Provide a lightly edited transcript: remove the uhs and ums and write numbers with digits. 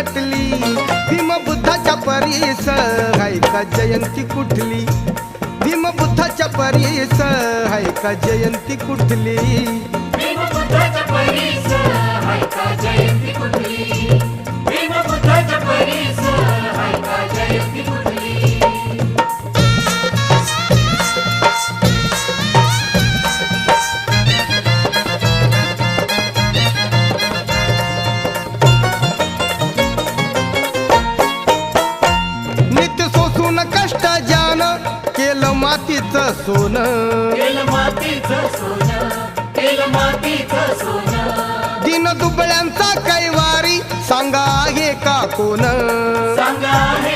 नटली भीम बुद्धाच्या परीस हाय का जयंती कुठली भीम बुद्धाच्या परीस हाय का जयंती कुठली भीम बुद्धाच्या परीस हाय का जयंती कुठली भीम बुद्धाच्या परीस हाय का जयंती कुठली नित्य सोसून कष्ट जान केलं मातीचं सोनं केलं मातीचं सोनं केलं मातीचं सोनं दिन दुबळ्यांचा कैवारी सांगा आहे का कोण सांगा आहे